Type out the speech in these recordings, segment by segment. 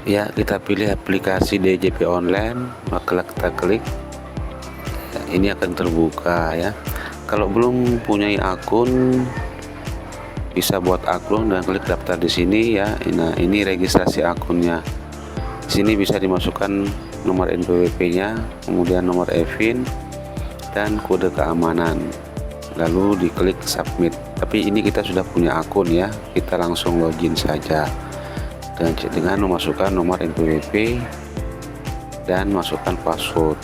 Ya, kita pilih aplikasi DJP online, maka kita klik. Ini akan terbuka ya. Kalau belum punya akun, bisa buat akun dan klik daftar di sini ya. Nah, ini registrasi akunnya. Di sini bisa dimasukkan nomor NPWP-nya, kemudian nomor EVIN dan kode keamanan. Lalu diklik submit. Tapi ini kita sudah punya akun ya. Kita langsung login saja. Dan dengan memasukkan nomor NPWP dan masukkan password,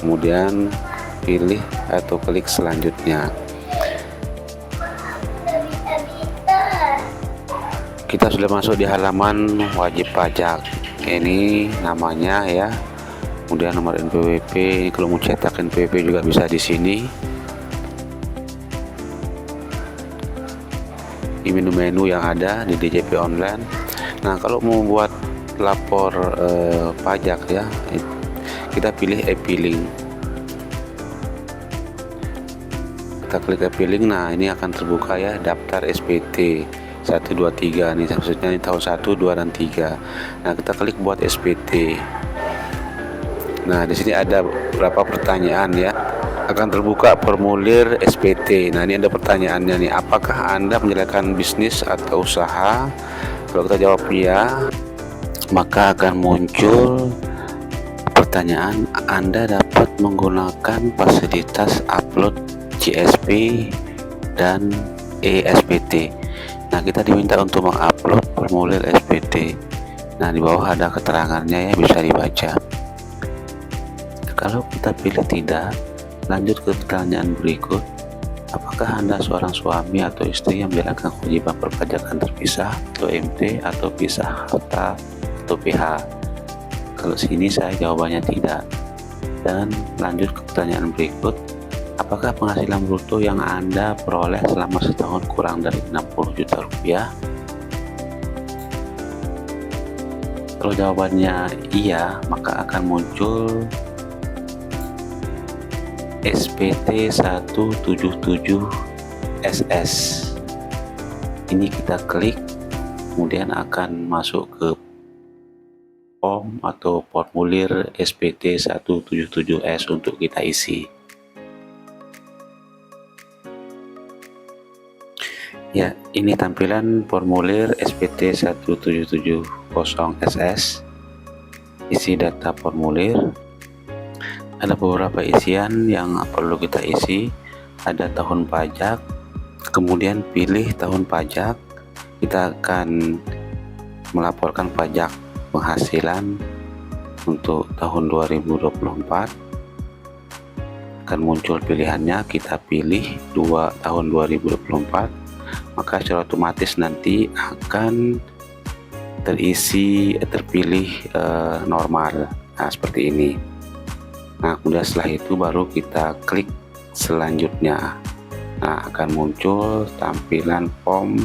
kemudian pilih atau klik selanjutnya. Kita sudah masuk di halaman wajib pajak. Ini namanya ya, kemudian nomor NPWP. Kalau mau cetak NPWP juga bisa di sini. Di menu-menu yang ada di DJP online. Nah, kalau mau buat lapor pajak ya, kita pilih e-filing. Kita klik e-filing. Nah, ini akan terbuka ya, daftar SPT 1 2 3 nih, maksudnya ini tahun 1 2 dan 3. Nah, kita klik buat SPT. Nah, di sini ada beberapa pertanyaan ya. Akan terbuka formulir SPT. Nah, ini ada pertanyaannya nih, apakah Anda menjalankan bisnis atau usaha? Kalau kita jawab ya, maka akan muncul pertanyaan, Anda dapat menggunakan fasilitas upload GSP dan eSPT. Nah, kita diminta untuk mengupload formulir SPT. Nah, di bawah ada keterangannya ya, bisa dibaca. Kalau kita pilih tidak, lanjut ke pertanyaan berikut. Apakah Anda seorang suami atau istri yang menjalankan kewajiban perpajakan terpisah atau MT atau pisah harta atau PH? Kalau sini saya jawabannya tidak. Dan lanjut ke pertanyaan berikut. Apakah penghasilan bruto yang Anda peroleh selama setahun kurang dari 60 juta rupiah? Kalau jawabannya iya, maka akan muncul SPT 177 SS. Ini kita klik, kemudian akan masuk ke form atau formulir SPT 177S untuk kita isi. Ya, ini tampilan formulir SPT 17700SS. Isi data formulir. Ada beberapa isian yang perlu kita isi. Ada tahun pajak, kemudian pilih tahun pajak. Kita akan melaporkan pajak penghasilan untuk tahun 2024. Akan muncul pilihannya, kita pilih tahun 2024, maka secara otomatis nanti akan terpilih normal. Nah, seperti ini. Nah, kemudian setelah itu baru kita klik selanjutnya. Nah, akan muncul tampilan form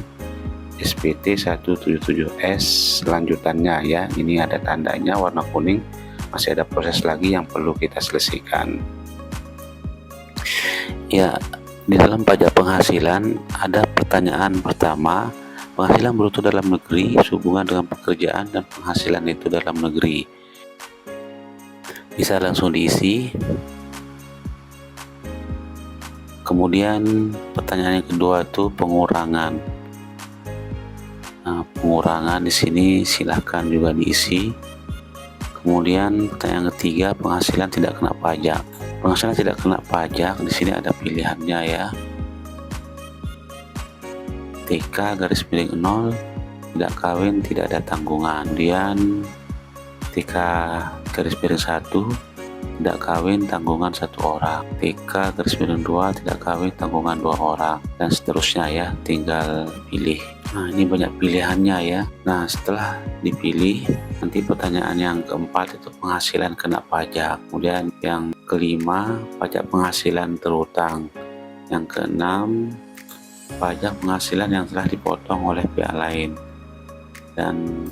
SPT 177S selanjutannya ya. Ini ada tandanya warna kuning, masih ada proses lagi yang perlu kita selesaikan. Ya, di dalam pajak penghasilan ada pertanyaan pertama, penghasilan bruto dalam negeri sehubungan dengan pekerjaan dan penghasilan itu dalam negeri. Bisa langsung diisi. Kemudian pertanyaan yang kedua itu pengurangan. Nah, pengurangan di sini silahkan juga diisi. Kemudian pertanyaan ketiga, penghasilan tidak kena pajak. Penghasilan tidak kena pajak, di sini ada pilihannya ya. TK_0, tidak kawin, tidak ada tanggungan. Kemudian TK_1, tidak kawin, tanggungan 1 orang. TK_2, tidak kawin, tanggungan 2 orang, dan seterusnya ya. Tinggal pilih. Nah, ini banyak pilihannya ya. Nah, setelah dipilih, nanti pertanyaan yang keempat itu penghasilan kena pajak. Kemudian yang kelima, pajak penghasilan terutang. Yang keenam, pajak penghasilan yang telah dipotong oleh pihak lain. Dan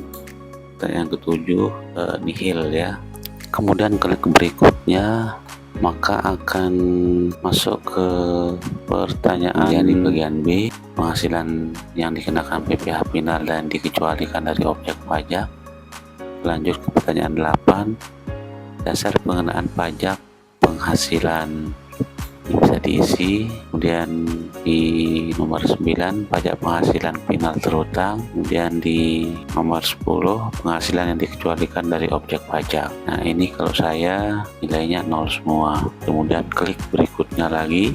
yang ketujuh, nihil ya. Kemudian klik berikutnya, maka akan masuk ke pertanyaan yang di bagian B, penghasilan yang dikenakan PPh final dan dikecualikan dari objek pajak. Lanjut ke pertanyaan 8, dasar pengenaan pajak penghasilan. Ini bisa diisi. Kemudian di nomor 9, pajak penghasilan final terutang. Kemudian di nomor 10, penghasilan yang dikecualikan dari objek pajak. Nah, ini kalau saya nilainya 0 semua. Kemudian klik berikutnya lagi,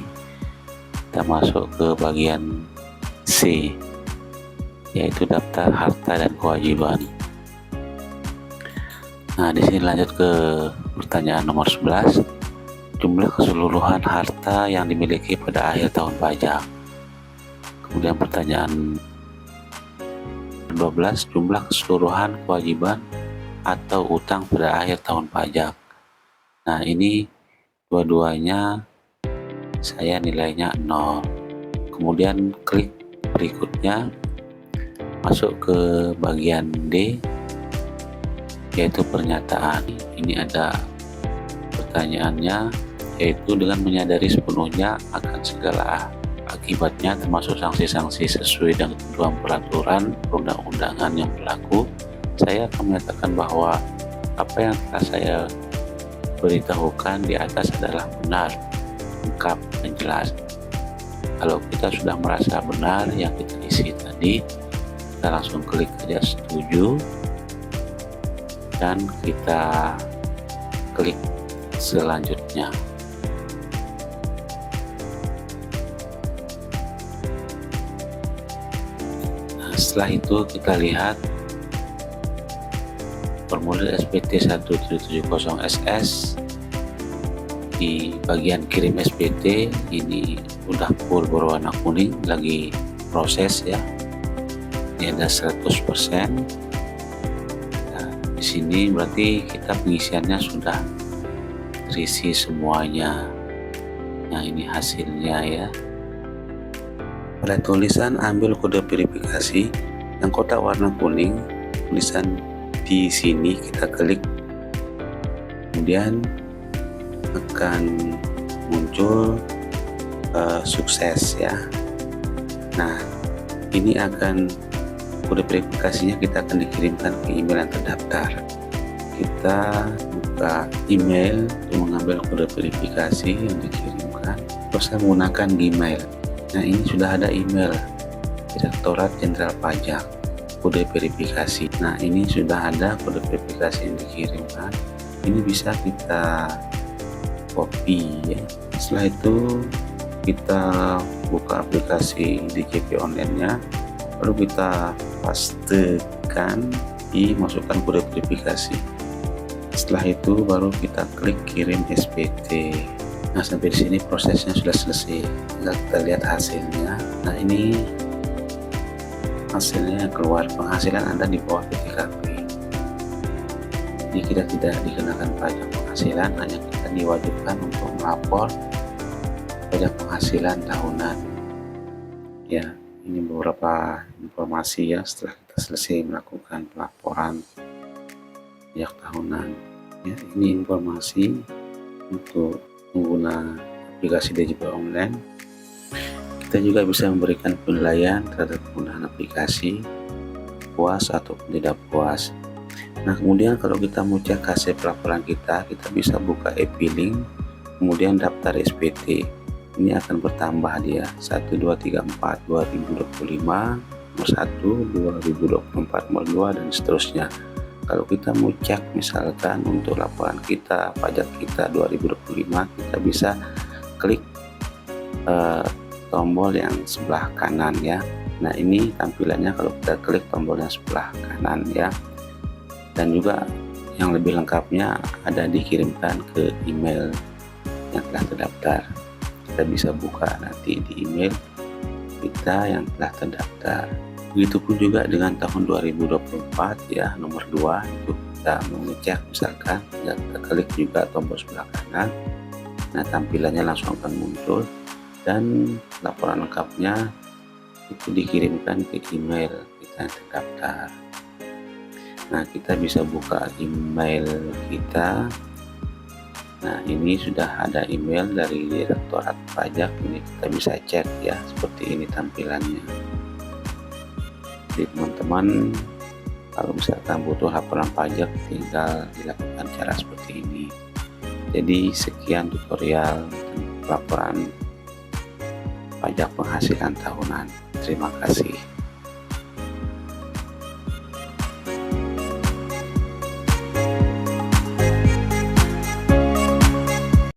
kita masuk ke bagian C, yaitu daftar harta dan kewajiban. Nah, di sini lanjut ke pertanyaan nomor 11, jumlah keseluruhan harta yang dimiliki pada akhir tahun pajak. Kemudian pertanyaan 12, jumlah keseluruhan kewajiban atau utang pada akhir tahun pajak. Nah, ini dua-duanya saya nilainya 0. Kemudian klik berikutnya, masuk ke bagian D, yaitu pernyataan. Ini ada pertanyaannya, yaitu dengan menyadari sepenuhnya akan segala akibatnya termasuk sanksi-sanksi sesuai dengan ketentuan peraturan perundang-undangan yang berlaku, saya akan menyatakan bahwa apa yang telah saya beritahukan di atas adalah benar, lengkap, dan jelas. Kalau kita sudah merasa benar yang kita isi tadi, kita langsung klik aja setuju dan kita klik selanjutnya. Nah, setelah itu kita lihat formulir SPT 1770SS. Di bagian kirim SPT ini udah full berwarna kuning, lagi proses ya. Ini ada 100%. Di sini berarti kita pengisiannya sudah terisi semuanya. Nah, ini hasilnya ya. Pada tulisan ambil kode verifikasi yang kotak warna kuning, tulisan di sini kita klik, kemudian akan muncul sukses ya. Nah, ini akan kode verifikasinya kita akan dikirimkan ke email yang terdaftar. Kita buka email untuk mengambil kode verifikasi yang dikirimkan. Terus saya menggunakan Gmail. Nah, ini sudah ada email Direktorat Jenderal Pajak, kode verifikasi. Nah, ini sudah ada kode verifikasi yang dikirimkan. Ini bisa kita copy ya. Setelah itu kita buka aplikasi DJP online-nya, lalu kita pastekan, dimasukkan kode verifikasi. Setelah itu baru kita klik kirim SPT. Nah, sampai di sini prosesnya sudah selesai. Kita lihat hasilnya. Nah, ini hasilnya keluar, penghasilan Anda di bawah PTKP. Jadi kita tidak dikenakan pajak penghasilan, hanya kita diwajibkan untuk melapor pajak penghasilan tahunan. Ya, ini beberapa informasi ya setelah kita selesai melakukan pelaporan pajak tahunan. Ya, ini informasi untuk pengguna aplikasi DJP online. Kita juga bisa memberikan penilaian terhadap penggunaan aplikasi, puas ataupun tidak puas. Nah, kemudian kalau kita mau cek hasil pelaporan kita bisa buka e-filing, kemudian daftar SPT. Ini akan bertambah dia 1, 2, 3, 4, 2025, nomor 1, 2024, nomor 2, dan seterusnya. Kalau kita mau cek misalkan untuk laporan kita, pajak kita 2025, kita bisa klik tombol yang sebelah kanan ya. Nah, ini tampilannya kalau kita klik tombol yang sebelah kanan ya. Dan juga yang lebih lengkapnya ada dikirimkan ke email yang telah terdaftar. Kita bisa buka nanti di email kita yang telah terdaftar. Begitupun juga dengan tahun 2024 ya, nomor 2 itu kita mengecek misalkan, ya, kita klik juga tombol sebelah kanan. Nah, tampilannya langsung akan muncul dan laporan lengkapnya itu dikirimkan ke email kita yang terdaftar. Nah, kita bisa buka email kita. Nah, ini sudah ada email dari Direktorat Pajak. Ini kita bisa cek ya, seperti ini tampilannya. Jadi teman-teman Kalau misalkan butuh laporan pajak, tinggal dilakukan cara seperti ini. Jadi sekian tutorial laporan pajak penghasilan tahunan. Terima kasih.